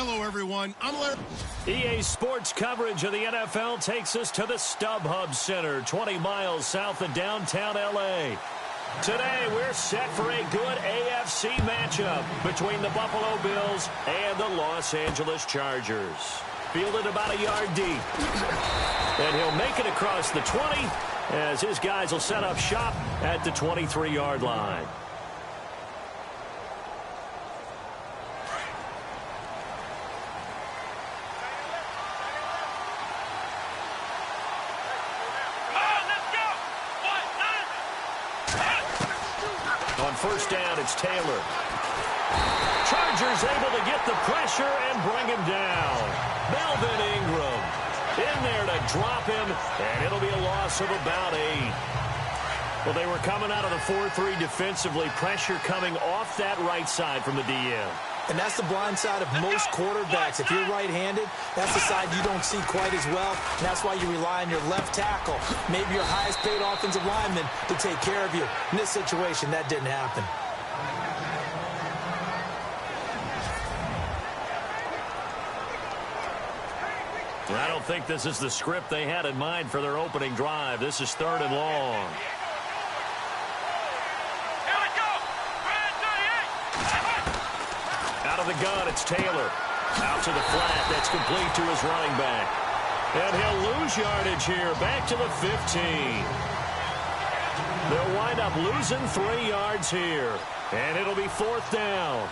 Hello, everyone. I'm Larry. EA Sports coverage of the NFL takes us to the StubHub Center, 20 miles south of downtown L.A. Today, we're set for a good AFC matchup between the Buffalo Bills and the Los Angeles Chargers. Fielded about a yard deep. And he'll make it across the 20 as his guys will set up shop at the 23-yard line. On first down, it's Taylor. Chargers able to get the pressure and bring him down. Melvin Ingram in there to drop him, and it'll be a loss of about 8. Well, they were coming out of the 4-3 defensively. Pressure coming off that right side from the DM. And that's the blind side of most quarterbacks. If you're right-handed, that's the side you don't see quite as well. And that's why you rely on your left tackle, maybe your highest-paid offensive lineman, to take care of you. In this situation, that didn't happen. I don't think this is the script they had in mind for their opening drive. This is 3rd and long. Out of the gun, it's Taylor. Out to the flat. That's complete to his running back. And he'll lose yardage here. Back to the 15. They'll wind up losing 3 yards here. And it'll be 4th down.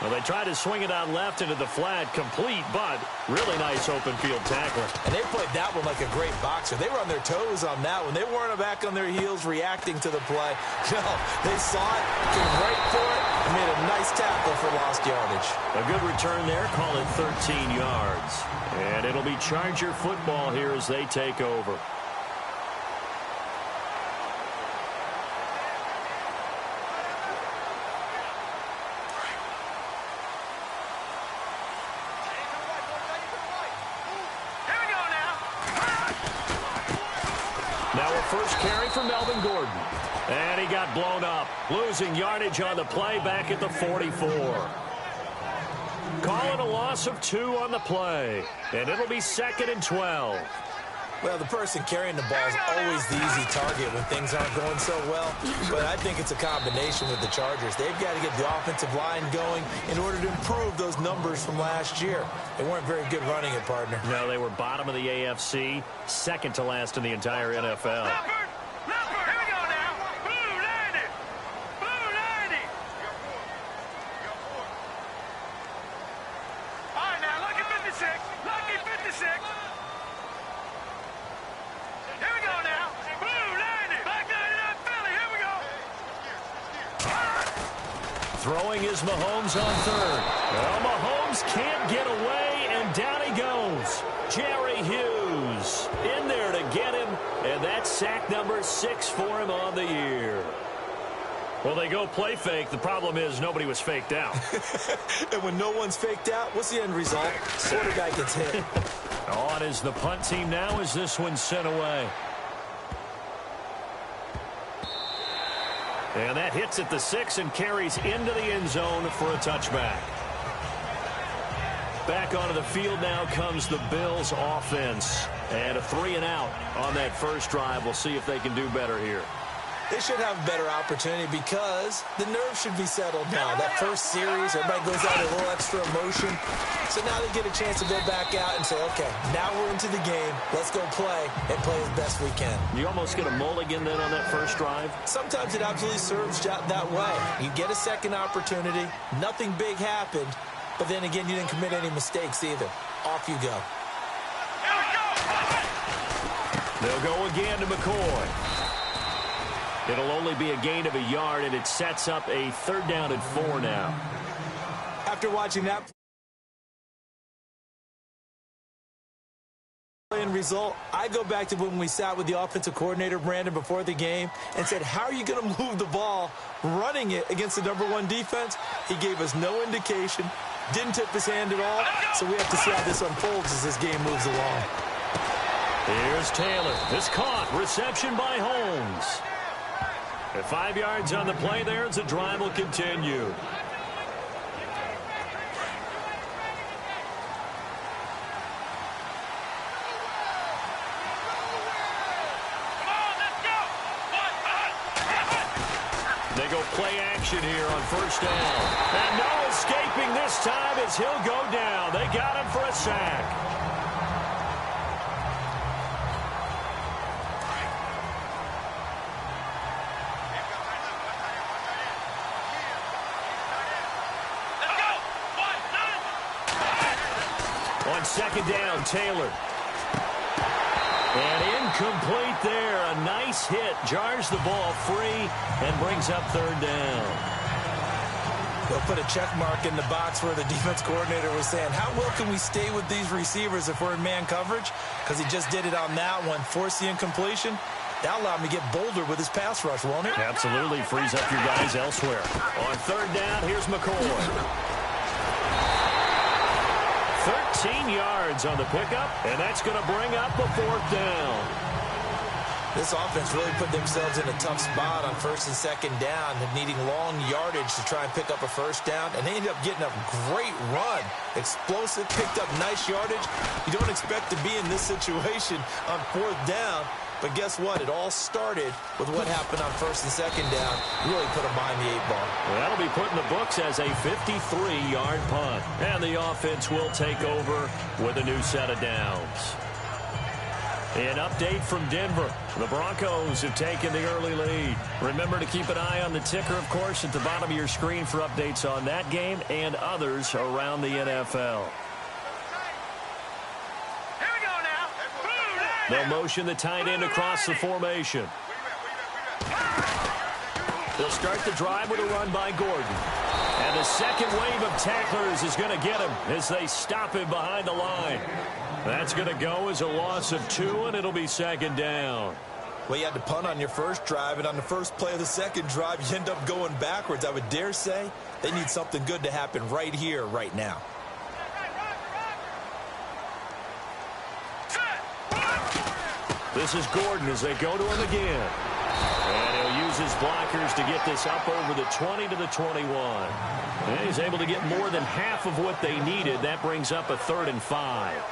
Well, they tried to swing it out left into the flat. Complete, but really nice open field tackle. And they played that one like a great boxer. They were on their toes on that one. They weren't back on their heels reacting to the play. No, they saw it, came right for it, and made a nice tackle for lost yardage. A good return there. Call it 13 yards. And it'll be Charger football here as they take over. Now a first carry for Melvin Gordon. And he got blown up. Losing yardage on the play back at the 44. Calling a loss of 2 on the play. And it'll be 2nd and 12. Well, the person carrying the ball is always the easy target when things aren't going so well. But I think it's a combination with the Chargers. They've got to get the offensive line going in order to improve those numbers from last year. They weren't very good running it, partner. No, they were bottom of the AFC, 2nd to last in the entire NFL. Throwing is Mahomes on 3rd. Well, Mahomes can't get away, and down he goes. Jerry Hughes in there to get him, and that's sack number 6 for him on the year. Well, they go play fake. The problem is nobody was faked out. And when no one's faked out, what's the end result? Quarterback gets hit. On is the punt team now as this one's sent away. And that hits at the 6 and carries into the end zone for a touchback. Back onto the field now comes the Bills offense. And a 3-and-out on that first drive. We'll see if they can do better here. They should have a better opportunity because the nerves should be settled now. That first series, everybody goes out with a little extra emotion. So now they get a chance to go back out and say, okay, now we're into the game. Let's go play and play as best we can. You almost get a mulligan then on that first drive? Sometimes it absolutely serves that way. You get a second opportunity. Nothing big happened. But then again, you didn't commit any mistakes either. Off you go. They'll go again to McCoy. It'll only be a gain of a yard, and it sets up a 3rd down and 4 now. After watching that end result, I go back to when we sat with the offensive coordinator, Brandon, before the game and said, how are you going to move the ball running it against the #1 defense? He gave us no indication, didn't tip his hand at all, so we have to see how this unfolds as this game moves along. Here's Taylor. It's caught. Reception by Holmes. At 5 yards on the play there as the drive will continue. They go play action here on first down. And no escaping this time as he'll go down. They got him for a sack. On second down, Taylor. And incomplete there. A nice hit. Jars the ball free and brings up third down. They'll put a check mark in the box where the defense coordinator was saying, how well can we stay with these receivers if we're in man coverage? Because he just did it on that one. Force the incompletion. That'll allow him to get bolder with his pass rush, won't it? Absolutely. Frees up your guys elsewhere. On third down, here's McCoy. 13 yards on the pickup, and that's going to bring up a fourth down. This offense really put themselves in a tough spot on first and second down, needing long yardage to try and pick up a first down, and they ended up getting a great run. Explosive, picked up nice yardage. You don't expect to be in this situation on fourth down, but guess what? It all started with what happened on first and second down. Really put them behind the 8 ball. Well, that'll be put in the books as a 53-yard punt. And the offense will take over with a new set of downs. An update from Denver. The Broncos have taken the early lead. Remember to keep an eye on the ticker, of course, at the bottom of your screen for updates on that game and others around the NFL. They'll motion the tight end across the formation. They'll start the drive with a run by Gordon. And the second wave of tacklers is going to get him as they stop him behind the line. That's going to go as a loss of 2, and it'll be second down. Well, you had to punt on your first drive, and on the first play of the second drive, you end up going backwards. I would dare say they need something good to happen right here, right now. This is Gordon as they go to him again. And he'll use his blockers to get this up over the 20 to the 21. And he's able to get more than half of what they needed. That brings up a 3rd and 5.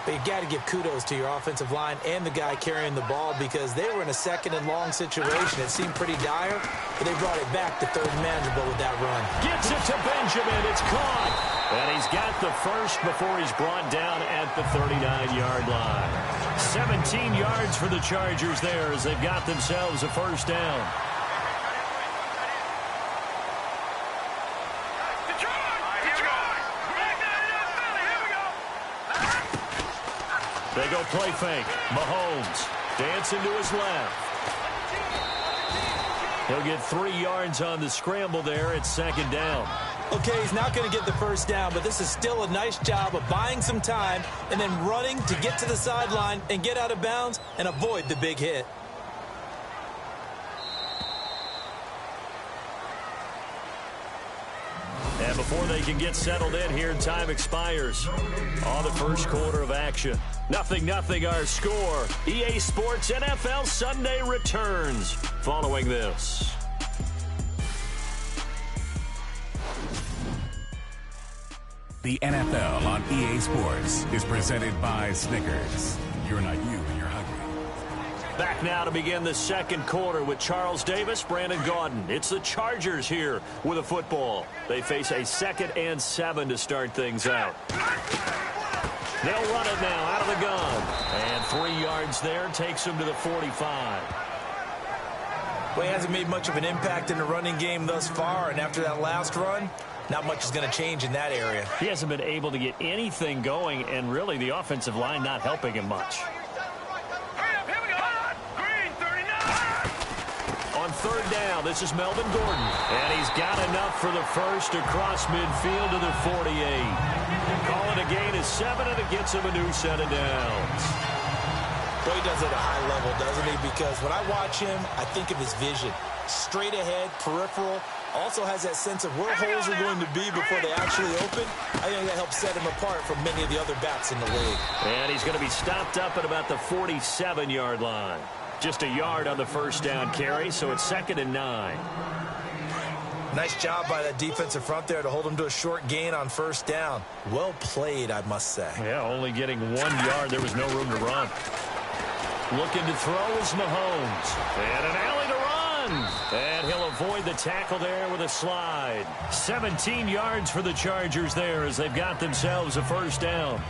But you got to give kudos to your offensive line and the guy carrying the ball because they were in a second and long situation. It seemed pretty dire, but they brought it back to third and manageable with that run. Gets it to Benjamin. It's caught. And he's got the first before he's brought down at the 39-yard line. 17 yards for the Chargers there as they've got themselves a first down. They go play fake. Mahomes dancing to his left. He'll get 3 yards on the scramble there. It's second down. Okay, he's not going to get the first down, but this is still a nice job of buying some time and then running to get to the sideline and get out of bounds and avoid the big hit. And before they can get settled in here, time expires on the first quarter of action. 0-0 our score. EA Sports NFL Sunday returns following this. The NFL on EA Sports is presented by Snickers. You're not you when you're hungry. Back now to begin the second quarter with Charles Davis, Brandon Gaudin. It's the Chargers here with a football. They face a 2nd and 7 to start things out. They'll run it now out of the gun. And 3 yards there takes them to the 45. Well, he hasn't made much of an impact in the running game thus far, and after that last run, not much is going to change in that area. He hasn't been able to get anything going, and really the offensive line not helping him much. On third down, this is Melvin Gordon. And he's got enough for the first across midfield to the 48. Call it a gain of 7, and it gets him a new set of downs. Boy, he does it at a high level, doesn't he? Because when I watch him, I think of his vision. Straight ahead, peripheral. Also has that sense of where holes are going to be before they actually open. I think that helps set him apart from many of the other backs in the league. And he's going to be stopped up at about the 47-yard line. Just a yard on the first down carry, so it's 2nd and 9. Nice job by that defensive front there to hold him to a short gain on first down. Well played, I must say. Yeah, only getting 1 yard. There was no room to run. Looking to throw is Mahomes. And an alley to run. And he'll avoid the tackle there with a slide. 17 yards for the Chargers there as they've got themselves a first down.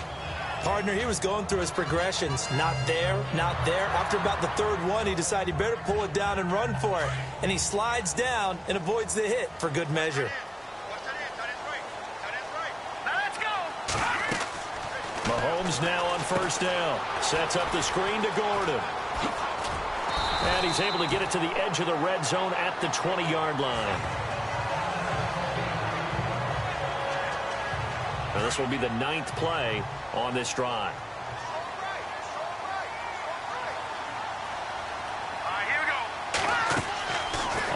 Partner, he was going through his progressions. Not there, not there. After about the third one, he decided he better pull it down and run for it. And he slides down and avoids the hit for good measure. Mahomes now on first down. Sets up the screen to Gordon. And he's able to get it to the edge of the red zone at the 20-yard line. Now this will be the 9th play on this drive.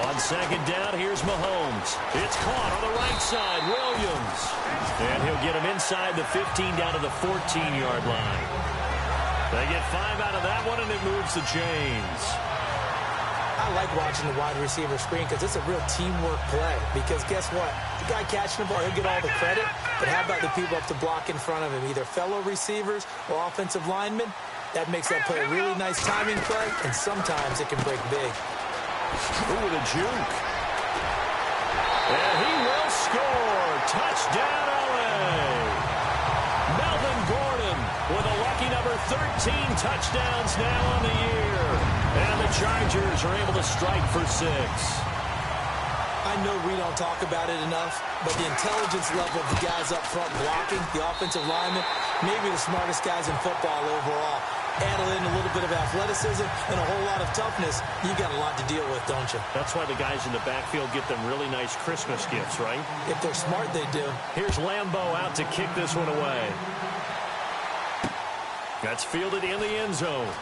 On second down, here's Mahomes. It's caught on the right side, Williams. And he'll get him inside the 15 down to the 14-yard line. They get 5 out of that one, and it moves the chains. I like watching the wide receiver screen because it's a real teamwork play. Because guess what? The guy catching the ball, he'll get all the credit. But how about the people up to block in front of him, either fellow receivers or offensive linemen? That makes that play a really nice timing play, and sometimes it can break big. Ooh, the juke. And he will score. Touchdown, L.A. Melvin Gordon with a lucky number 13 touchdowns now on the year. And the Chargers are able to strike for 6. I know we don't talk about it enough, but the intelligence level of the guys up front blocking, the offensive linemen, maybe the smartest guys in football overall. Add in a little bit of athleticism and a whole lot of toughness, you got a lot to deal with, don't you? That's why the guys in the backfield get them really nice Christmas gifts, right? If they're smart, they do. Here's Lambeau out to kick this one away. That's fielded in the end zone.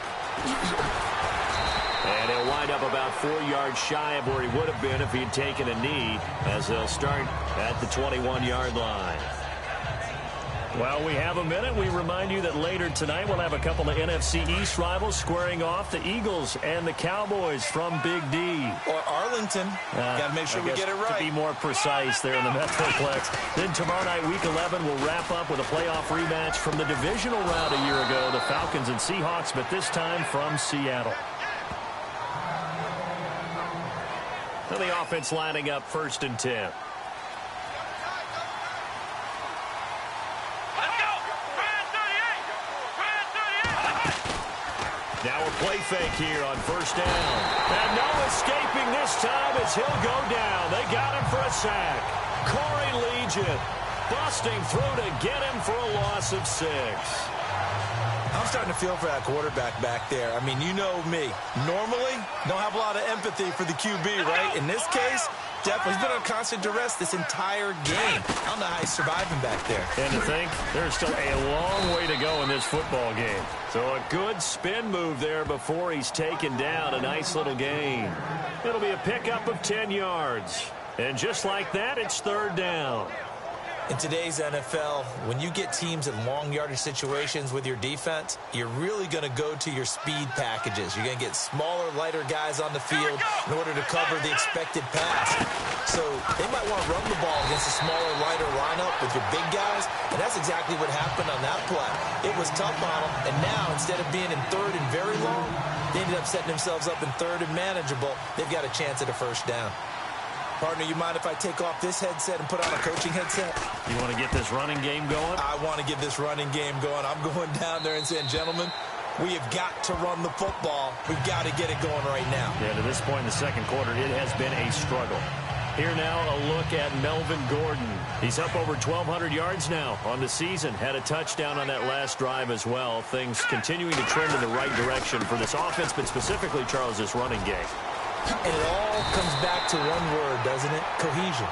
And he'll wind up about 4 yards shy of where he would have been if he'd taken a knee, as they'll start at the 21-yard line. Well, we have a minute. We remind you that later tonight we'll have a couple of NFC East rivals squaring off, the Eagles and the Cowboys from Big D. Or Arlington. Got to make sure we get it right. To be more precise there in the Metroplex. Then tomorrow night, Week 11, we'll wrap up with a playoff rematch from the divisional round a year ago, the Falcons and Seahawks, but this time from Seattle. So the offense lining up 1st and 10. Now a play fake here on 1st down. And no escaping this time as he'll go down. They got him for a sack. Corey Legion busting through to get him for a loss of 6. I'm starting to feel for that quarterback back there. I mean, you know me. Normally, don't have a lot of empathy for the QB, right? In this case, definitely. He's been on constant duress this entire game. I don't know how he's surviving back there. And to think, there's still a long way to go in this football game. So a good spin move there before he's taken down. A nice little gain. It'll be a pickup of 10 yards. And just like that, it's 3rd down. In today's NFL, when you get teams in long yardage situations with your defense, you're really going to go to your speed packages. You're going to get smaller, lighter guys on the field in order to cover the expected pass. So they might want to run the ball against a smaller, lighter lineup with your big guys, and that's exactly what happened on that play. It was tough on them, and now instead of being in 3rd and very long, they ended up setting themselves up in 3rd and manageable. They've got a chance at a 1st down. Partner, you mind if I take off this headset and put on a coaching headset? You want to get this running game going? I want to get this running game going. I'm going down there and saying, gentlemen, we have got to run the football. We've got to get it going right now. Yeah, to this point in the second quarter, it has been a struggle. Here now, a look at Melvin Gordon. He's up over 1,200 yards now on the season. Had a touchdown on that last drive as well. Things continuing to trend in the right direction for this offense, but specifically, Charles, this running game. And it all comes back to one word, doesn't it? Cohesion.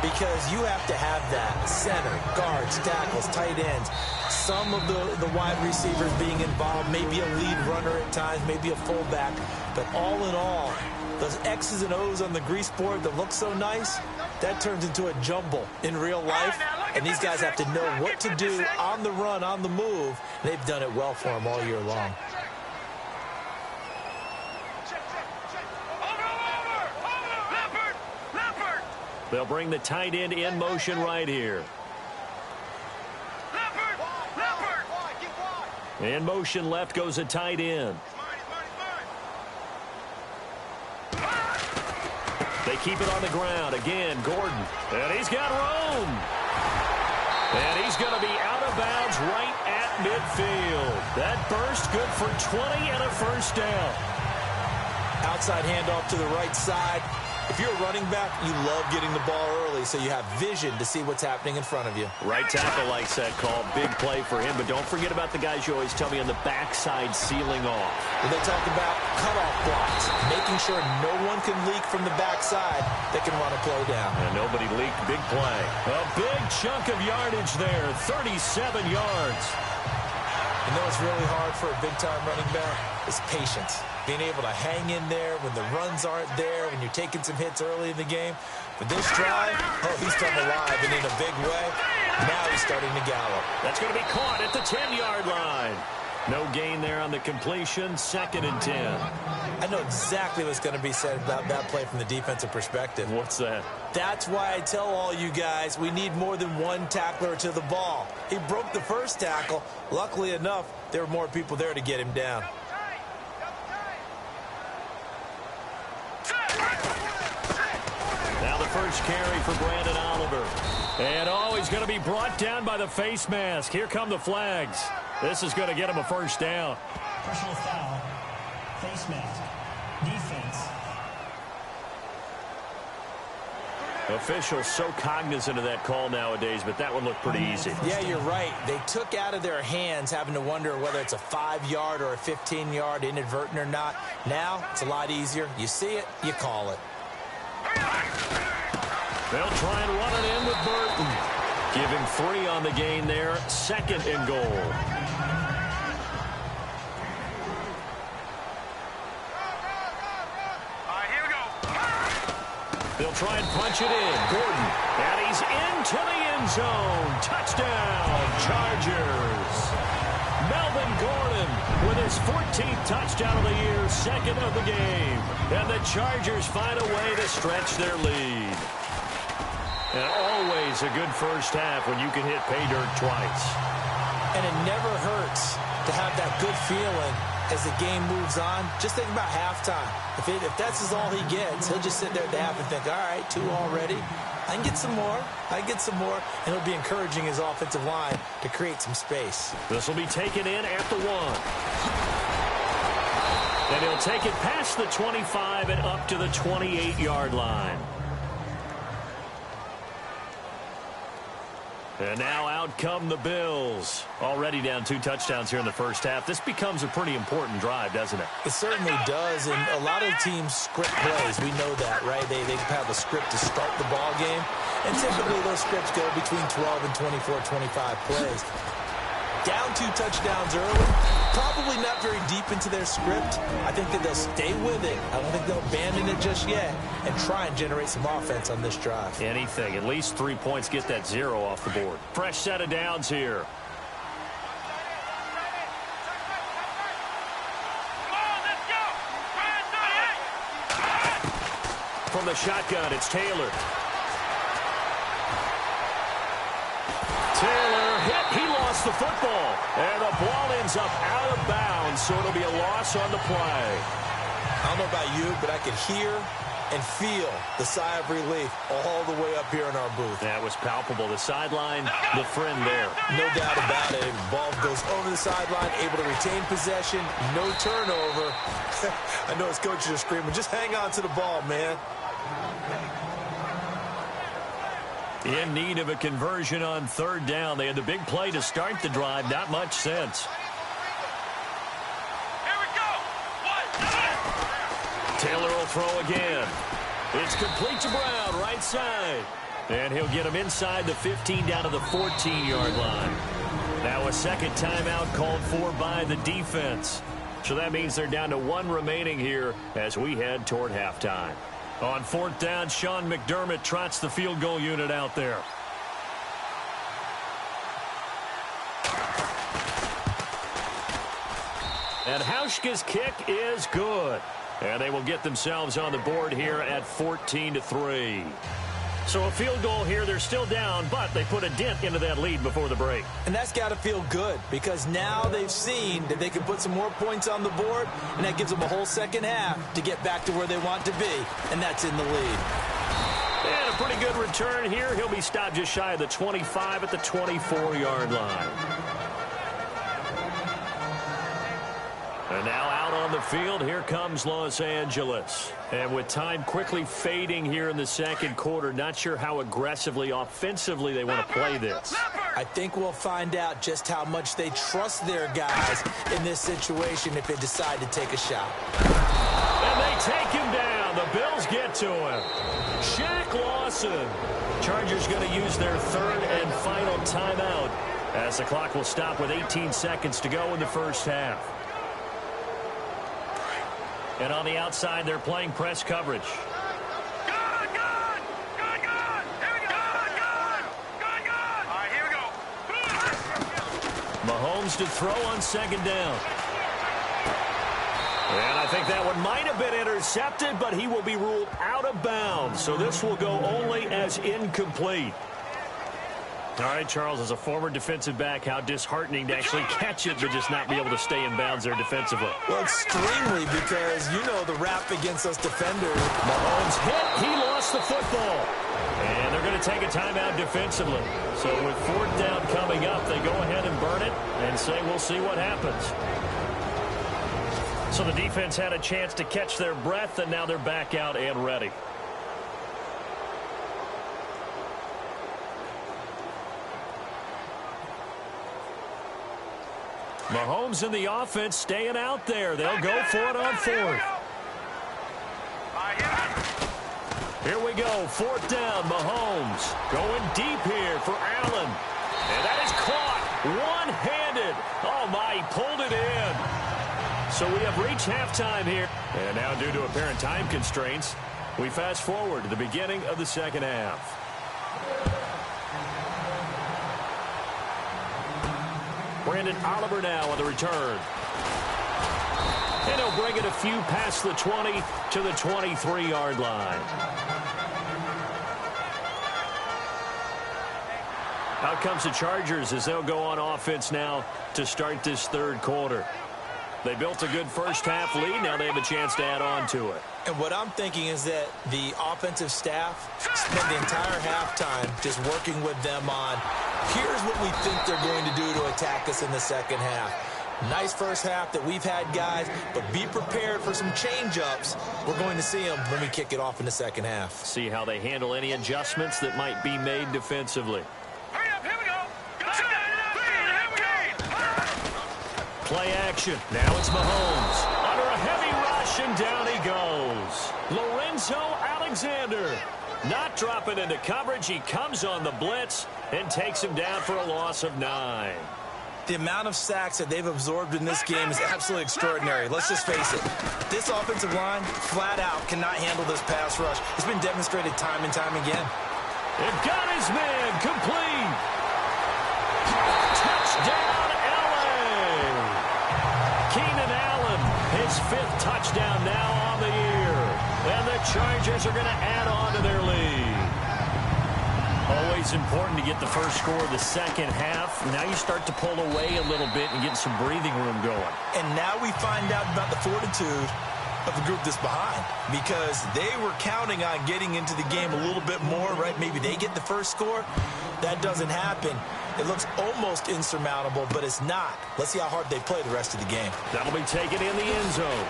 Because you have to have that. Center, guards, tackles, tight ends. Some of the wide receivers being involved. Maybe a lead runner at times. Maybe a fullback. But all in all, those X's and O's on the grease board that look so nice, that turns into a jumble in real life. And these guys have to know what to do on the run, on the move. They've done it well for them all year long. They'll bring the tight end in motion right here. In motion left goes a tight end. They keep it on the ground. Again, Gordon. And he's got room. And he's going to be out of bounds right at midfield. That burst good for 20 and a first down. Outside handoff to the right side. If you're a running back, you love getting the ball early so you have vision to see what's happening in front of you. Right tackle likes that call. Big play for him. But don't forget about the guys you always tell me on the backside sealing off. When they talk about cutoff blocks, making sure no one can leak from the backside that can run a play down. And nobody leaked. Big play. A big chunk of yardage there. 37 yards. You know what's really hard for a big-time running back? Is patience. Being able to hang in there when the runs aren't there, when you're taking some hits early in the game. But this drive, oh, he's come alive and in a big way. Now he's starting to gallop. That's going to be caught at the 10-yard line. No gain there on the completion. 2nd and 10. I know exactly what's going to be said about that play from the defensive perspective. What's that? That's why I tell all you guys we need more than one tackler to the ball. He broke the first tackle. Luckily enough, there were more people there to get him down. Now the first carry for Brandon Oliver. And oh, he's going to be brought down by the face mask. Here come the flags. This is going to get him a first down. Personal foul. Face mask. Defense. Officials so cognizant of that call nowadays, but that one looked pretty easy. Yeah, you're right. They took out of their hands having to wonder whether it's a 5-yard or a 15-yard inadvertent or not. Now, it's a lot easier. You see it, you call it. They'll try and run it in with Burton. Give him 3 on the gain there. 2nd and goal. They'll try and punch it in. Gordon. And he's into the end zone. Touchdown, Chargers. Melvin Gordon with his 14th touchdown of the year, 2nd of the game. And the Chargers find a way to stretch their lead. And always a good first half when you can hit pay dirt twice. And it never hurts to have that good feeling as the game moves on. Just think about halftime. If that's all he gets, he'll just sit there at the half and think, all right, 2 already. I can get some more. I can get some more. And he'll be encouraging his offensive line to create some space. This will be taken in at the 1. And he'll take it past the 25 and up to the 28-yard line. And now out come the Bills. Already down 2 touchdowns here in the first half. This becomes a pretty important drive, doesn't it? It certainly does, and a lot of teams script plays. We know that, right? They have a script to start the ball game, and typically those scripts go between 12 and 24, 25 plays. Down 2 touchdowns early, probably not very deep into their script. I think that they'll stay with it. I don't think they'll abandon it just yet and try and generate some offense on this drive. Anything. At least 3 points. Get that 0 off the board. Fresh set of downs here. From the shotgun, it's Taylor. Taylor hit. He lost the football. And the ball ends up out of bounds, so it'll be a loss on the play. I don't know about you, but I could hear and feel the sigh of relief all the way up here in our booth. That was palpable. The sideline, the friend there. No doubt about it. Ball goes over the sideline, able to retain possession, no turnover. I know his coaches are screaming, just hang on to the ball, man. In need of a conversion on 3rd down. They had the big play to start the drive. Not much sense. Here we go. Taylor will throw again. It's complete to Brown, right side. And he'll get him inside the 15 down to the 14-yard line. Now a second timeout called for by the defense. So that means they're down to 1 remaining here as we head toward halftime. On 4th down, Sean McDermott trots the field goal unit out there. And Hauschka's kick is good. And they will get themselves on the board here at 14-3. So a field goal here, they're still down, but they put a dent into that lead before the break. And that's got to feel good because now they've seen that they can put some more points on the board, and that gives them a whole second half to get back to where they want to be, and that's in the lead. And a pretty good return here. He'll be stopped just shy of the 25 at the 24-yard line. And now out on the field, here comes Los Angeles. And with time quickly fading here in the second quarter, not sure how aggressively, offensively they want to play this. I think we'll find out just how much they trust their guys in this situation if they decide to take a shot. And they take him down. The Bills get to him. Shaq Lawson. Chargers going to use their third and final timeout as the clock will stop with 18 seconds to go in the first half. And on the outside, they're playing press coverage. Good. Here we go. Good. All right, here we go. Mahomes to throw on second down. And I think that one might have been intercepted, but he will be ruled out of bounds. So this will go only as incomplete. All right, Charles, as a former defensive back, how disheartening to actually catch it but just not be able to stay in bounds there defensively. Well, extremely, because you know the rap against us defenders. Mahomes hit. He lost the football. And they're going to take a timeout defensively. So with fourth down coming up, they go ahead and burn it and say we'll see what happens. So the defense had a chance to catch their breath, and now they're back out and ready. Mahomes in the offense staying out there. They'll go for it on fourth. Here we go. Fourth down. Mahomes going deep here for Allen. And that is caught one-handed. Oh, my, he pulled it in. So we have reached halftime here. And now due to apparent time constraints, we fast forward to the beginning of the second half. Brandon Oliver now on the return. And he'll bring it a few past the 20 to the 23-yard line. Out comes the Chargers as they'll go on offense now to start this third quarter. They built a good first half lead. Now they have a chance to add on to it. And what I'm thinking is that the offensive staff spent the entire halftime just working with them on, here's what we think they're going to do to attack us in the second half. Nice first half that we've had, guys, but be prepared for some change-ups. We're going to see them when we kick it off in the second half. See how they handle any adjustments that might be made defensively. Hurry up, here we go. Play action. Now it's Mahomes. Under a heavy rush, and down he goes. Lorenzo Alexander not dropping into coverage. He comes on the blitz and takes him down for a loss of 9. The amount of sacks that they've absorbed in this game is absolutely extraordinary. Let's just face it. This offensive line, flat out, cannot handle this pass rush. It's been demonstrated time and time again. It got his man complete. Touchdown, L.A. Keenan Allen, his 5th touchdown now on the year. And the Chargers are going to add on to their lead. Always important to get the first score of the second half. Now you start to pull away a little bit and get some breathing room going. And now we find out about the fortitude of the group that's behind, because they were counting on getting into the game a little bit more, right? Maybe they get the first score. That doesn't happen. It looks almost insurmountable, but it's not. Let's see how hard they play the rest of the game. That'll be taken in the end zone.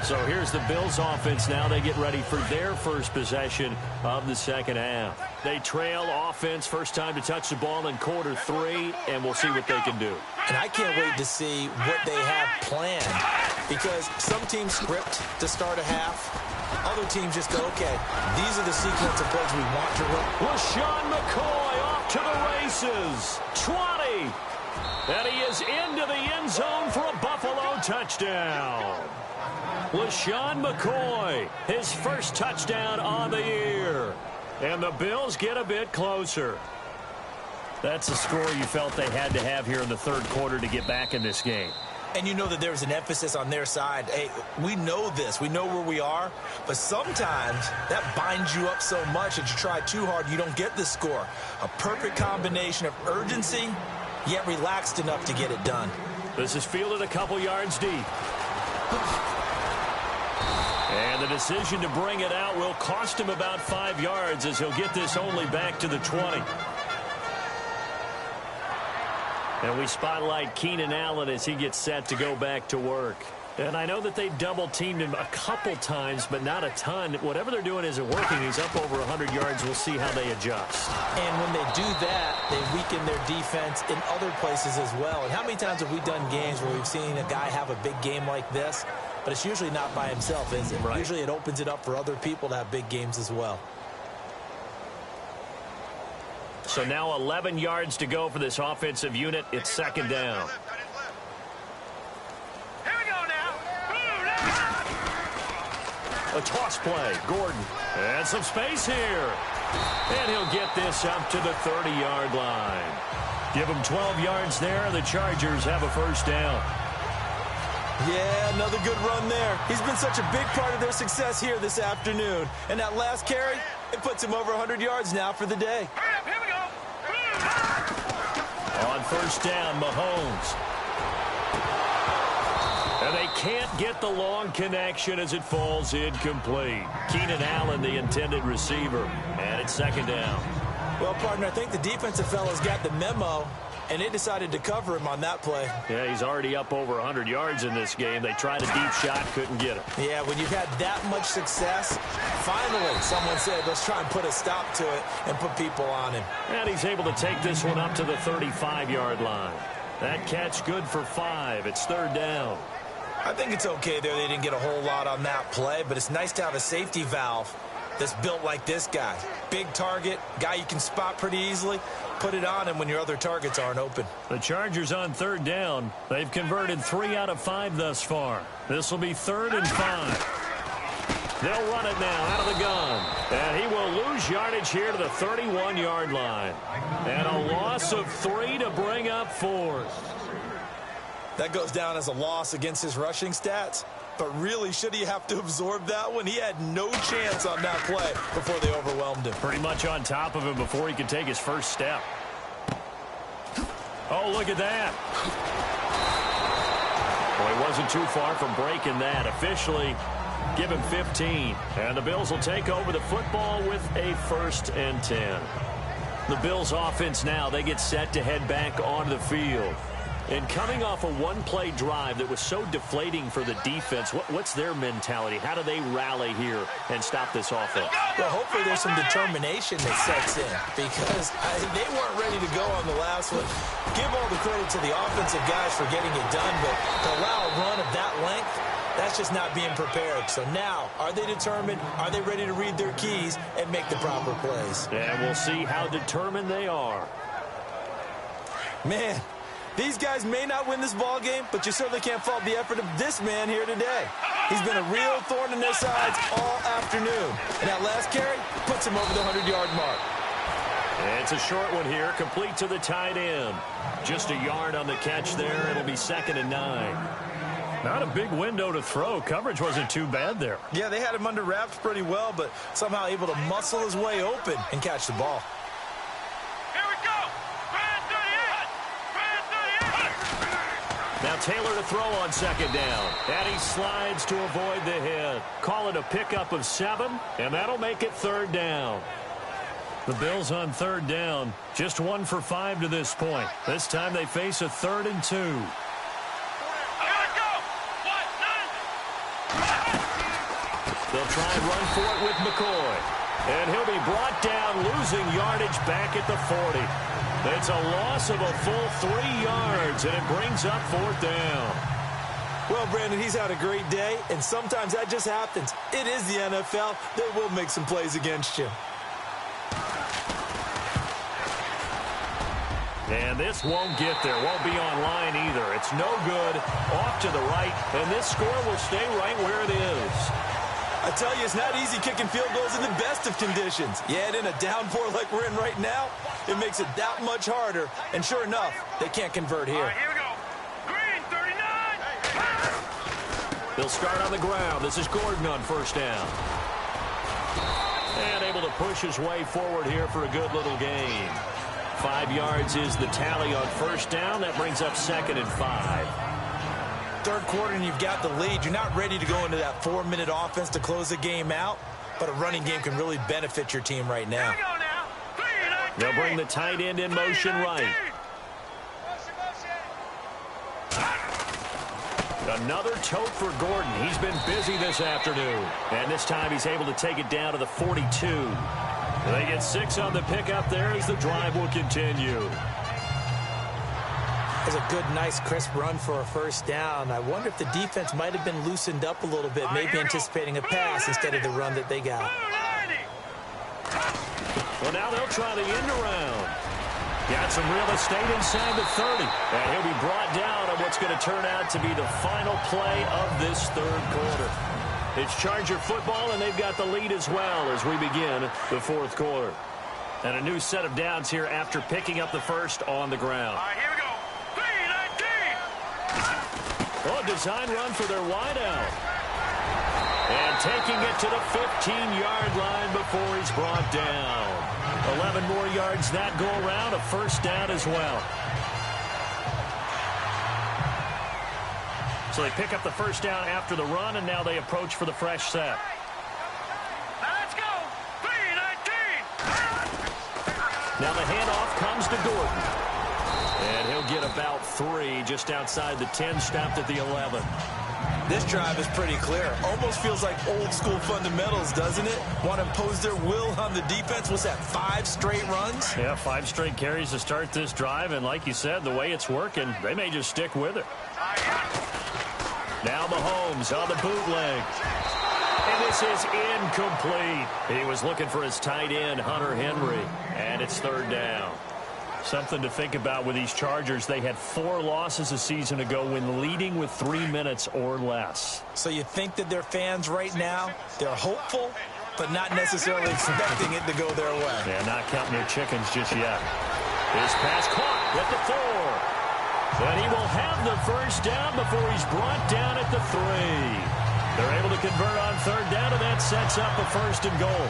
So here's the Bills offense now. They get ready for their first possession of the second half. They trail offense, first time to touch the ball in quarter 3, and we'll see what they can do. And I can't wait to see what they have planned, because some teams script to start a half. Other teams just go, okay, these are the sequence of plays we want to run. LaShawn McCoy off to the races. 20. And he is into the end zone for a Buffalo touchdown. LaShawn McCoy, his first touchdown on the year. And the Bills get a bit closer. That's a score you felt they had to have here in the third quarter to get back in this game. And you know that there's an emphasis on their side. Hey, we know this. We know where we are. But sometimes that binds you up so much that you try too hard, you don't get the score. A perfect combination of urgency, yet relaxed enough to get it done. This is fielded a couple yards deep. And the decision to bring it out will cost him about 5 yards as he'll get this only back to the 20. And we spotlight Keenan Allen as he gets set to go back to work. And I know that they've double-teamed him a couple times, but not a ton. Whatever they're doing isn't working. He's up over 100 yards. We'll see how they adjust. And when they do that, they weaken their defense in other places as well. And how many times have we done games where we've seen a guy have a big game like this? But it's usually not by himself, is it? Right. Usually it opens it up for other people to have big games as well. So now 11 yards to go for this offensive unit. It's second down. Here we go now. A toss play. Gordon. And some space here. And he'll get this up to the 30-yard line. Give him 12 yards there. The Chargers have a first down. Yeah, another good run there. He's been such a big part of their success here this afternoon. And that last carry, it puts him over 100 yards now for the day. Hurry up, here we go. On first down, Mahomes. And they can't get the long connection as it falls incomplete. Keenan Allen, the intended receiver. And it's second down. Well, partner, I think the defensive fellas got the memo, and they decided to cover him on that play. Yeah, he's already up over 100 yards in this game. They tried a deep shot, couldn't get it. Yeah, when you've had that much success, finally someone said, let's try and put a stop to it and put people on him. And he's able to take this one up to the 35-yard line. That catch good for 5. It's third down. I think it's okay there. They didn't get a whole lot on that play, but it's nice to have a safety valve that's built like this guy. Big target, guy you can spot pretty easily. Put it on him when your other targets aren't open. The Chargers on third down. They've converted 3 out of 5 thus far. This will be 3rd and 5. They'll run it now out of the gun. And he will lose yardage here to the 31-yard line. And a loss of 3 to bring up 4th. That goes down as a loss against his rushing stats. But really, should he have to absorb that one? He had no chance on that play before they overwhelmed him. Pretty much on top of him before he could take his first step. Oh, look at that. Well, he wasn't too far from breaking that. Officially, give him 15. And the Bills will take over the football with a 1st and 10. The Bills offense now, they get set to head back onto the field. And coming off a one-play drive that was so deflating for the defense, what's their mentality? How do they rally here and stop this offense? Well, hopefully there's some determination that sets in because they weren't ready to go on the last one. Give all the credit to the offensive guys for getting it done, but to allow a run of that length, that's just not being prepared. So now, are they determined? Are they ready to read their keys and make the proper plays? And we'll see how determined they are. Man, these guys may not win this ball game, but you certainly can't fault the effort of this man here today. He's been a real thorn in their sides all afternoon. And that last carry puts him over the 100-yard mark. It's a short one here, complete to the tight end. Just a yard on the catch there. It'll be 2nd and 9. Not a big window to throw. Coverage wasn't too bad there. Yeah, they had him under wraps pretty well, but somehow able to muscle his way open and catch the ball. Now Taylor to throw on 2nd down. And he slides to avoid the hit. Call it a pickup of 7, and that'll make it 3rd down. The Bills on 3rd down. Just 1 for 5 to this point. This time they face a 3rd and 2. They'll try and run for it with McCoy. And he'll be brought down, losing yardage back at the 40. It's a loss of a full 3 yards, and it brings up 4th down. Well, Brandon, he's had a great day, and sometimes that just happens. It is the NFL. They will make some plays against you. And this won't get there. Won't be on line either. It's no good. Off to the right, and this score will stay right where it is. I tell you, it's not easy kicking field goals in the best of conditions. Yet in a downpour like we're in right now, it makes it that much harder. And sure enough, they can't convert here. All right, here we go. Green, 39. He'll start on the ground. This is Gordon on first down. And able to push his way forward here for a good little gain. 5 yards is the tally on first down. That brings up 2nd and 5. Third quarter and you've got the lead. You're not ready to go into that 4-minute offense to close the game out, but a running game can really benefit your team right now. Here we go now. 3-19. They'll bring the tight end in motion right. Another tote for Gordon. He's been busy this afternoon. And this time he's able to take it down to the 42. They get 6 on the pickup there as the drive will continue. That's a good, nice, crisp run for a first down. I wonder if the defense might have been loosened up a little bit, maybe anticipating a pass instead of the run that they got. Well, now they'll try the end around. Got some real estate inside the 30. And he'll be brought down on what's going to turn out to be the final play of this third quarter. It's Charger football, and they've got the lead as well as we begin the fourth quarter. And a new set of downs here after picking up the first on the ground. All right, here we go. 3-19. Oh, design run for their wideout. And taking it to the 15-yard line before he's brought down. 11 more yards that go around, a first down as well. So they pick up the first down after the run, and now they approach for the fresh set. Now let's go. 3-19. Now the handoff comes to Gordon. And he'll get about 3 just outside the 10, stopped at the 11. This drive is pretty clear. Almost feels like old school fundamentals, doesn't it? Want to impose their will on the defense. What's that, 5 straight runs? Yeah, 5 straight carries to start this drive. And like you said, the way it's working, they may just stick with it. Now Mahomes on the bootleg. And this is incomplete. He was looking for his tight end, Hunter Henry. And it's third down. Something to think about with these Chargers. They had 4 losses a season ago when leading with 3 minutes or less. So you think that their fans right now, they're hopeful, but not necessarily expecting it to go their way. Yeah, not counting their chickens just yet. His pass caught at the 4. And he will have the first down before he's brought down at the 3. They're able to convert on third down, and that sets up a 1st and goal.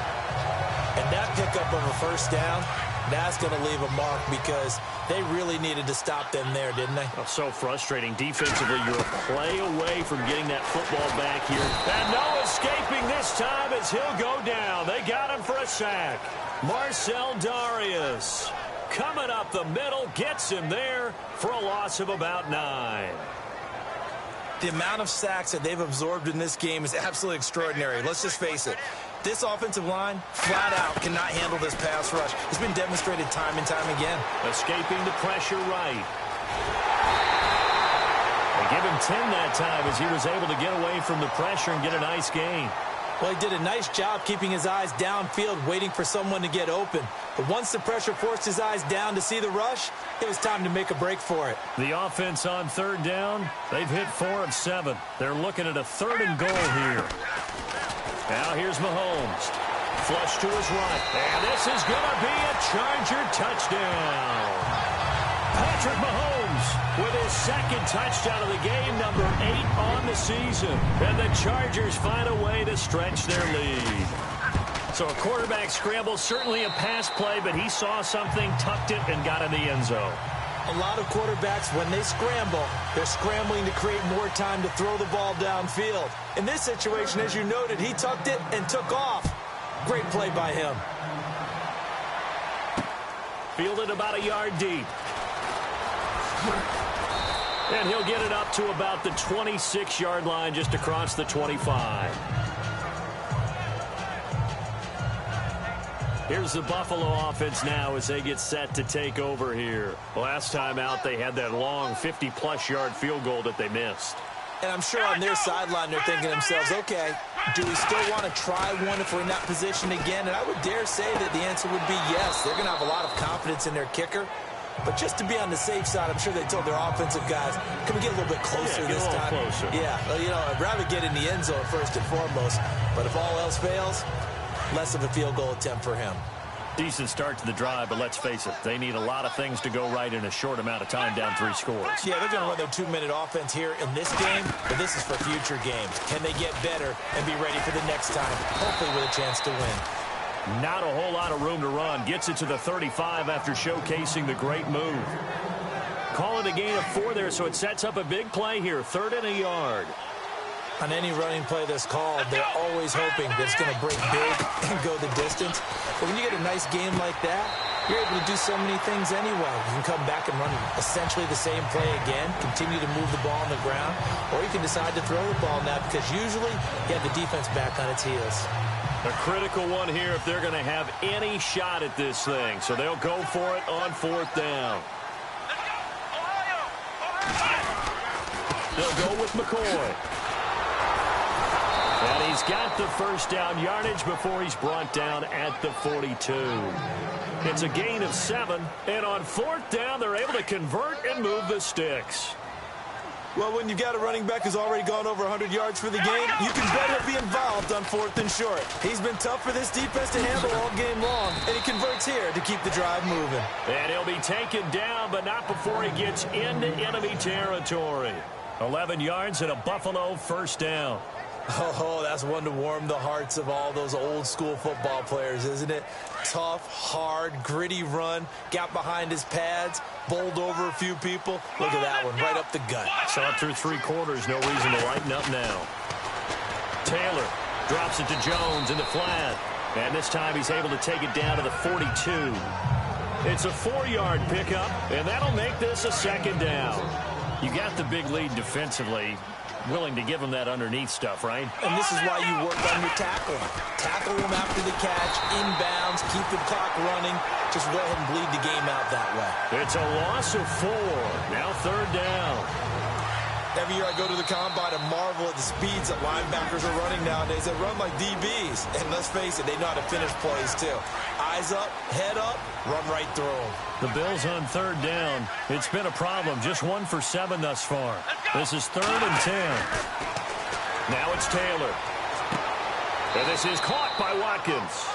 And that pickup of a first down, that's going to leave a mark because they really needed to stop them there, didn't they? Oh, so frustrating. Defensively, you're a play away from getting that football back here. And no escaping this time as he'll go down. They got him for a sack. Marcel Darius coming up the middle, gets him there for a loss of about 9. The amount of sacks that they've absorbed in this game is absolutely extraordinary. Let's just face it. This offensive line, flat out, cannot handle this pass rush. It's been demonstrated time and time again. Escaping the pressure right. They give him 10 that time as he was able to get away from the pressure and get a nice gain. Well, he did a nice job keeping his eyes downfield, waiting for someone to get open. But once the pressure forced his eyes down to see the rush, it was time to make a break for it. The offense on third down, they've hit 4 of 7. They're looking at a 3rd and goal here. Now here's Mahomes. Flush to his right. And this is going to be a Charger touchdown. Patrick Mahomes with his 2nd touchdown of the game, number 8 on the season. And the Chargers find a way to stretch their lead. So a quarterback scramble, certainly a pass play, but he saw something, tucked it, and got in the end zone. A lot of quarterbacks, when they scramble, they're scrambling to create more time to throw the ball downfield. In this situation, as you noted, he tucked it and took off. Great play by him. Fielded about a yard deep. And he'll get it up to about the 26-yard line, just across the 25. Here's the Buffalo offense now as they get set to take over here. Last time out, they had that long 50-plus yard field goal that they missed. And I'm sure on their sideline, they're thinking to themselves, okay, do we still want to try one if we're in that position again? And I would dare say that the answer would be yes. They're going to have a lot of confidence in their kicker. But just to be on the safe side, I'm sure they told their offensive guys, can we get a little bit closer this time? Closer. Yeah, well, you know, I'd rather get in the end zone first and foremost. But if all else fails, less of a field goal attempt for him. Decent start to the drive, but let's face it, they need a lot of things to go right in a short amount of time down 3 scores. Yeah, they're going to run their 2-minute offense here in this game, but this is for future games. Can they get better and be ready for the next time, hopefully with a chance to win? Not a whole lot of room to run. Gets it to the 35 after showcasing the great move. Call it a gain of 4 there, so it sets up a big play here. 3rd and a yard. On any running play that's called, they're always hoping that it's going to break big and go the distance. But when you get a nice game like that, you're able to do so many things anyway. You can come back and run essentially the same play again, continue to move the ball on the ground, or you can decide to throw the ball now because usually you have the defense back on its heels. A critical one here if they're going to have any shot at this thing. So they'll go for it on 4th down. They'll go with McCoy. And he's got the first down yardage before he's brought down at the 42. It's a gain of 7, and on 4th down, they're able to convert and move the sticks. Well, when you've got a running back who's already gone over 100 yards for the game, you can bet he'll be involved on 4th and short. He's been tough for this defense to handle all game long, and he converts here to keep the drive moving. And he'll be taken down, but not before he gets into enemy territory. 11 yards and a Buffalo first down. Oh, that's one to warm the hearts of all those old-school football players, isn't it? Tough, hard, gritty run, got behind his pads, bowled over a few people. Look at that one, right up the gut. Saw it through 3 quarters, no reason to lighten up now. Taylor drops it to Jones in the flat, and this time he's able to take it down to the 42. It's a 4-yard pickup, and that'll make this a 2nd down. You got the big lead defensively. Willing to give him that underneath stuff, right? And this is why you work on your tackling. Tackle him after the catch, inbounds, keep the clock running. Just go ahead and bleed the game out that way. It's a loss of 4. Now 3rd down. Every year I go to the combine and marvel at the speeds that linebackers are running nowadays. They run like DBs. And let's face it, they know how to finish plays too. Eyes up, head up, run right through them. The Bills on 3rd down. It's been a problem. Just 1 for 7 thus far. This is 3rd and 10. Now it's Taylor. And this is caught by Watkins.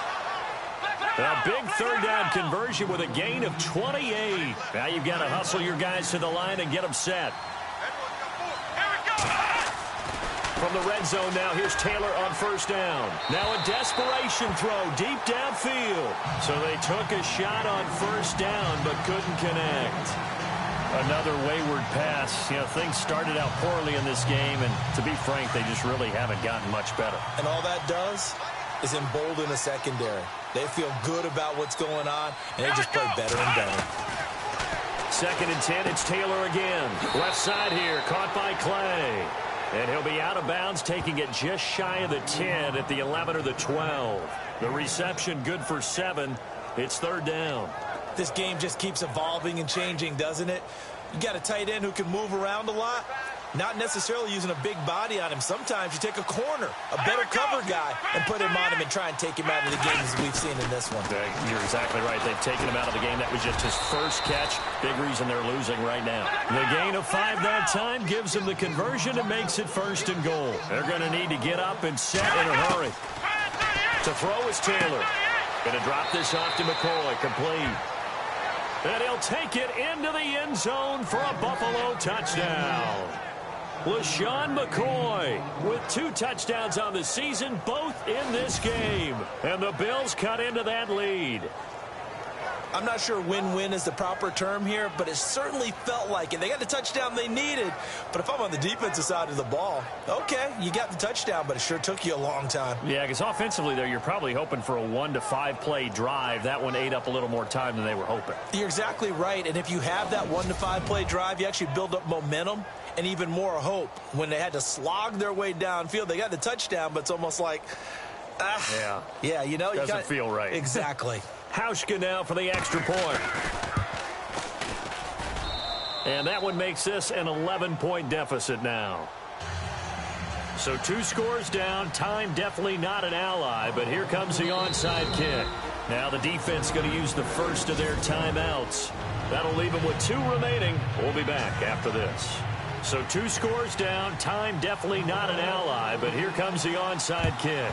A big 3rd down conversion with a gain of 28. Now you've got to hustle your guys to the line and get them set. From the red zone now, here's Taylor on 1st down. Now a desperation throw deep downfield. So they took a shot on 1st down but couldn't connect. Another wayward pass. You know, things started out poorly in this game, and to be frank, they just really haven't gotten much better. And all that does is embolden the secondary. They feel good about what's going on, and they just play better and better. 2nd and 10, it's Taylor again. Left side here, caught by Clay. And he'll be out of bounds, taking it just shy of the 10 at the 11 or the 12. The reception good for 7. It's 3rd down. This game just keeps evolving and changing, doesn't it? You got a tight end who can move around a lot. Not necessarily using a big body on him. Sometimes you take a corner, a better cover guy, and put him on him and try and take him out of the game as we've seen in this one. You're exactly right. They've taken him out of the game. That was just his first catch. Big reason they're losing right now. The gain of 5 that time gives him the conversion and makes it 1st and goal. They're going to need to get up and set in a hurry. To throw is Taylor. Going to drop this off to McCoy. Complete. And he'll take it into the end zone for a Buffalo touchdown. LaShawn McCoy with 2 touchdowns on the season, both in this game. And the Bills cut into that lead. I'm not sure win-win is the proper term here, but it certainly felt like it. They got the touchdown they needed, but if I'm on the defensive side of the ball, okay, you got the touchdown, but it sure took you a long time. Yeah, because offensively there, you're probably hoping for a 1 to 5 play drive. That one ate up a little more time than they were hoping. You're exactly right, and if you have that 1 to 5 play drive, you actually build up momentum and even more hope. When they had to slog their way downfield, they got the touchdown, but it's almost like, yeah, you know, doesn't feel right. Exactly. Hauschka now for the extra point. And that one makes this an 11-point deficit now. So 2 scores down. Time definitely not an ally, but here comes the onside kick. Now the defense going to use the first of their timeouts. That'll leave them with 2 remaining. We'll be back after this. So 2 scores down. Time definitely not an ally, but here comes the onside kick.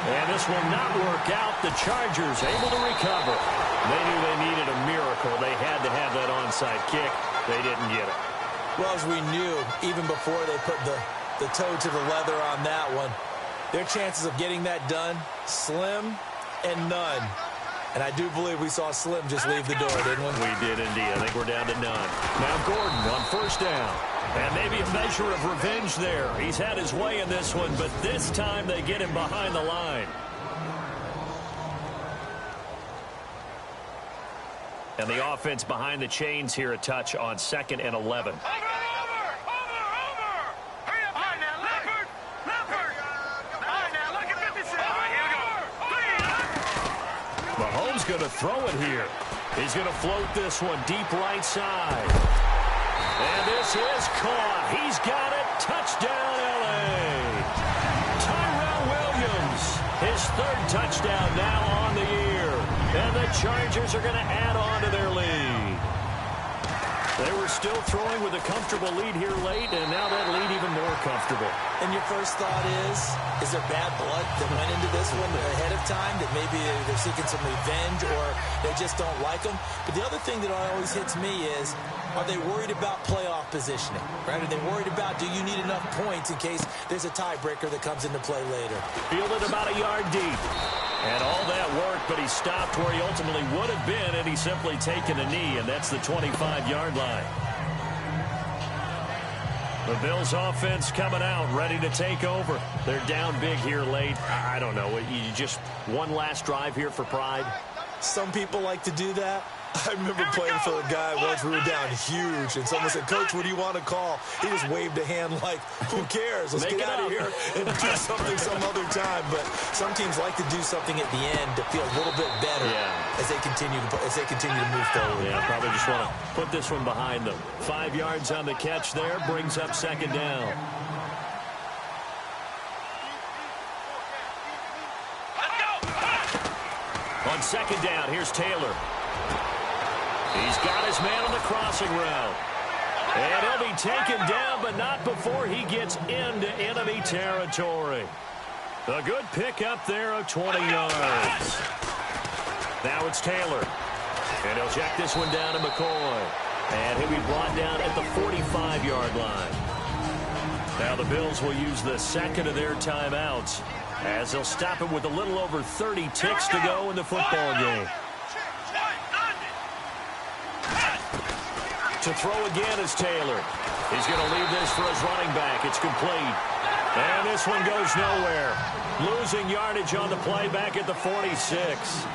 And this will not work out. The Chargers able to recover. They knew they needed a miracle. They had to have that onside kick. They didn't get it. Well, as we knew, even before they put the toe to the leather on that one, their chances of getting that done, slim and none. And I do believe we saw Slim just leave the door, didn't we? We did indeed. I think we're down to none. Now Gordon on first down. And maybe a measure of revenge there. He's had his way in this one, but this time they get him behind the line. And the offense behind the chains here a touch on 2nd and 11. Mahomes going to throw it here. He's going to float this one deep right side. And this is caught. He's got it. Touchdown, L.A. Tyrell Williams, his 3rd touchdown now on the year. And the Chargers are going to add on to their lead. They were still throwing with a comfortable lead here late, and now that lead even more comfortable. And your first thought is there bad blood that went into this one ahead of time, that maybe they're seeking some revenge or they just don't like them? But the other thing that always hits me is, are they worried about playoff positioning? Right? Are they worried about, do you need enough points in case there's a tiebreaker that comes into play later? Fielded about a yard deep. And all that work, but he stopped where he ultimately would have been, and he's simply taken a knee, and that's the 25-yard line. The Bills offense coming out, ready to take over. They're down big here late. I don't know. You just one last drive here for pride? Some people like to do that. I remember playing for a guy once. We were down huge, and someone said, "Coach, what do you want to call?" He just waved a hand like, "Who cares? Let's get out of here and do something some other time." But some teams like to do something at the end to feel a little bit better as they continue to move forward. Yeah, probably just want to put this one behind them. 5 yards on the catch there, brings up 2nd down. On 2nd down, here's Taylor. He's got his man on the crossing route. And he'll be taken down, but not before he gets into enemy territory. A good pickup there of 20 yards. Now it's Taylor. And he'll check this one down to McCoy. And he'll be brought down at the 45-yard line. Now the Bills will use the 2nd of their timeouts, as they'll stop it with a little over 30 ticks to go in the football game. To throw again is Taylor. He's going to leave this for his running back. It's complete. And this one goes nowhere. Losing yardage on the play back at the 46.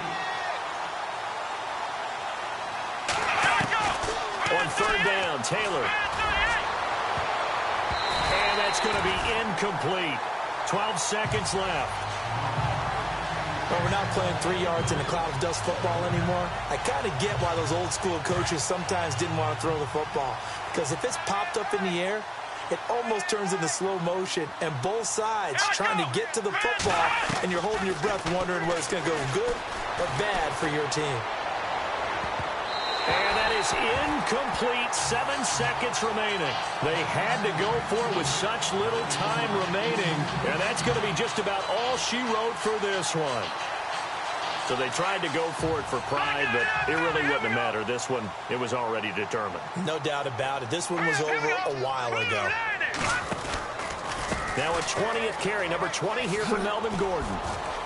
On 3rd down, Taylor. And that's going to be incomplete. 12 seconds left. Well, we're not playing 3 yards in a cloud of dust football anymore. I kind of get why those old school coaches sometimes didn't want to throw the football. Because if it's popped up in the air, it almost turns into slow motion. And both sides trying to get to the football, and you're holding your breath wondering whether it's going to go good or bad for your team. And that is incomplete. 7 seconds remaining. They had to go for it with such little time remaining. And that's going to be just about all she wrote for this one. So they tried to go for it for pride, but it really wouldn't have mattered. This one, it was already determined. No doubt about it. This one was over a while ago. Now a 20th carry, number 20 here for Melvin Gordon.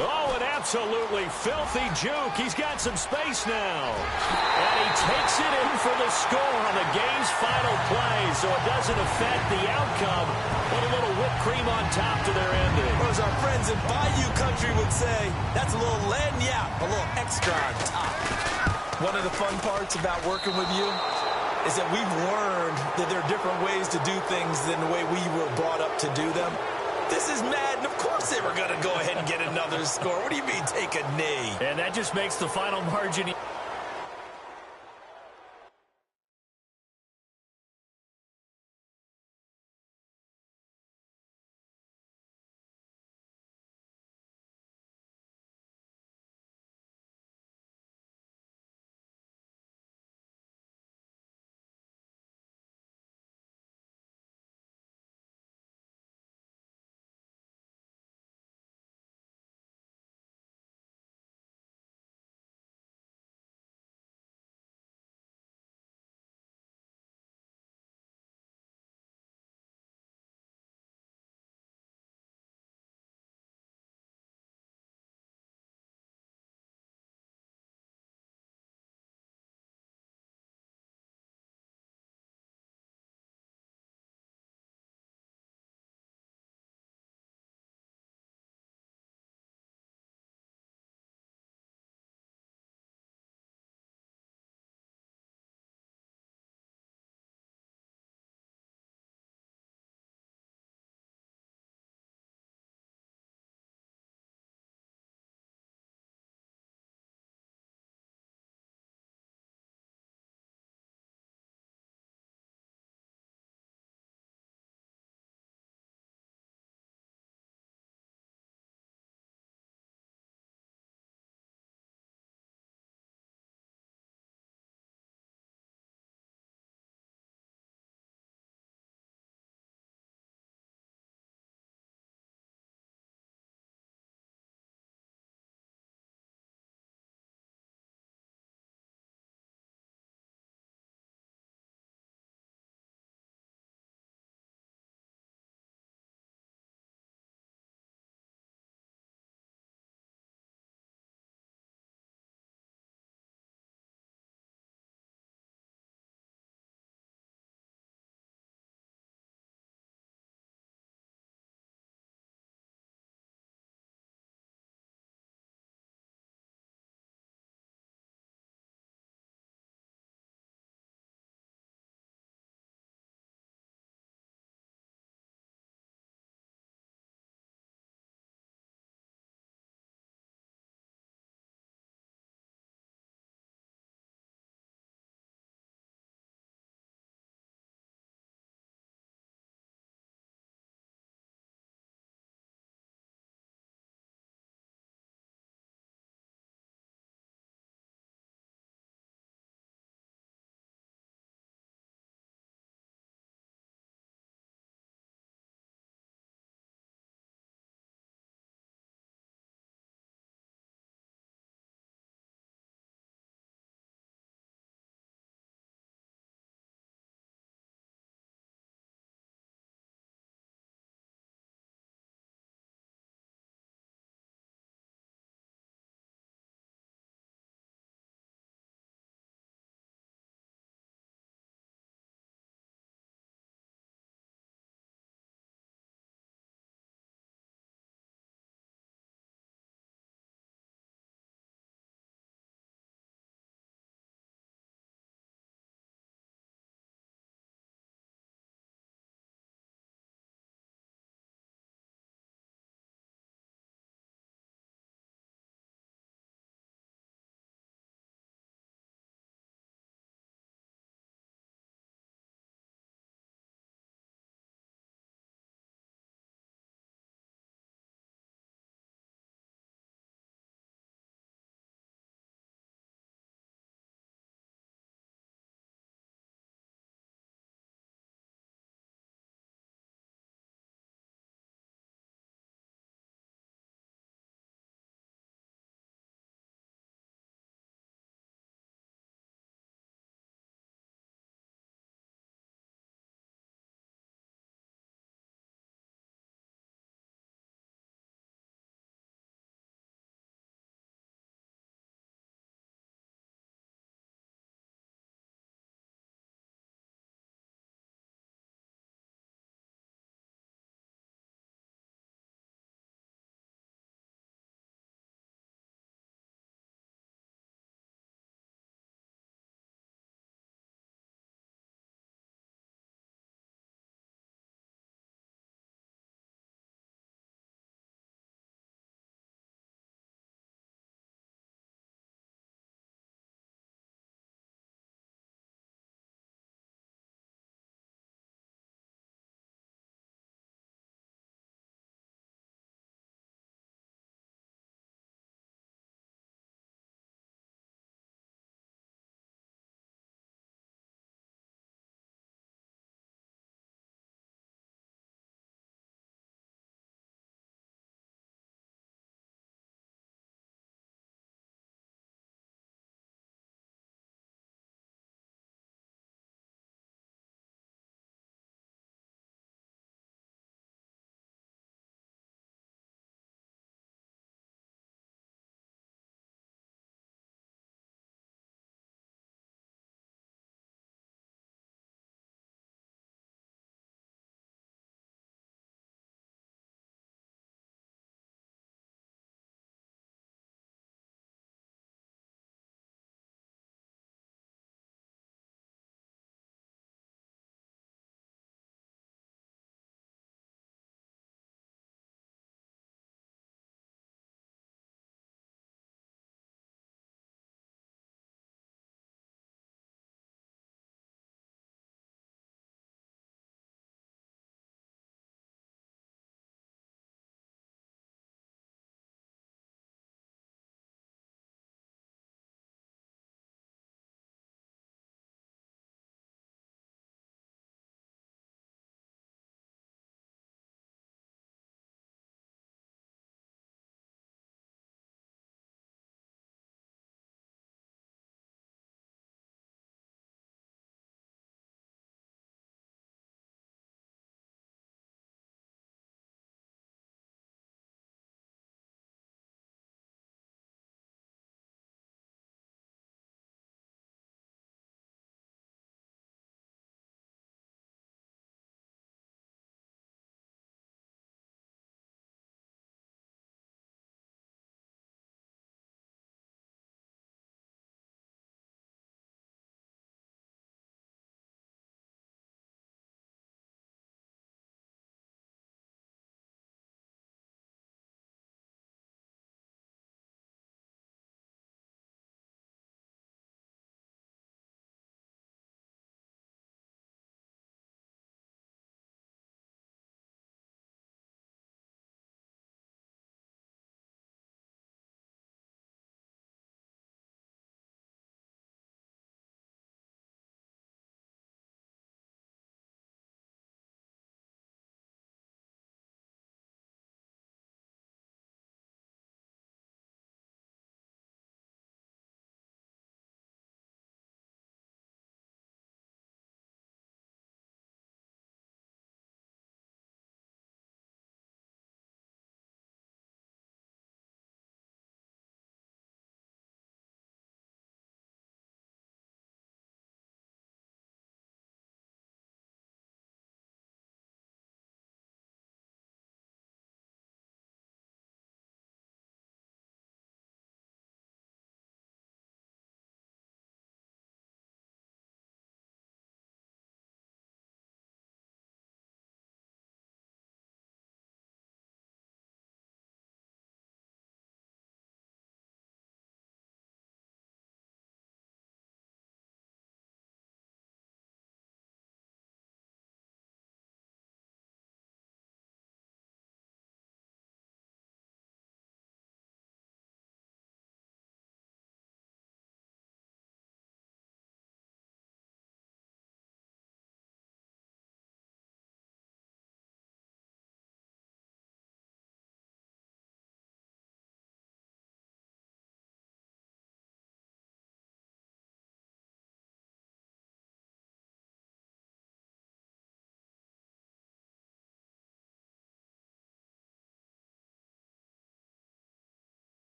Oh, an absolutely filthy juke. He's got some space now. And he takes it in for the score on the game's final play, so it doesn't affect the outcome. But a little whipped cream on top to their ending. Or as our friends in Bayou Country would say, that's a little lagniappe, a little extra on top. One of the fun parts about working with you is that we've learned that there are different ways to do things than the way we were brought up to do them. This is Madden. Of course they were going to go ahead and get another score. What do you mean take a knee? And that just makes the final margin